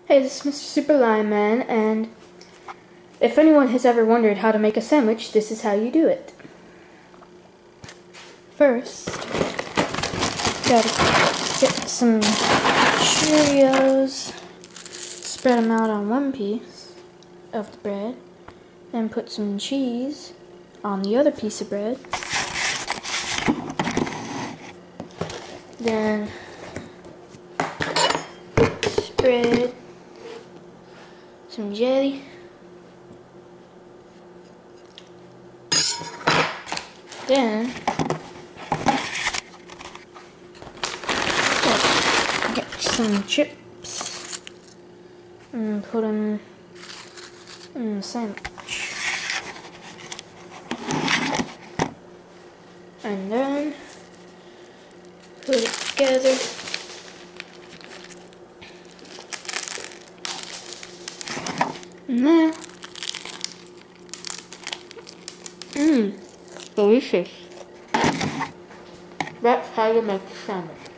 Hey, this is Mr. Super Lion Man, and if anyone has ever wondered how to make a sandwich, this is how you do it. First, gotta get some Cheerios, spread them out on one piece of the bread, and put some cheese on the other piece of bread. Then spread some jelly. Then get some chips and put them in the sandwich. And then put it together. And then, delicious. That's how you make a sandwich.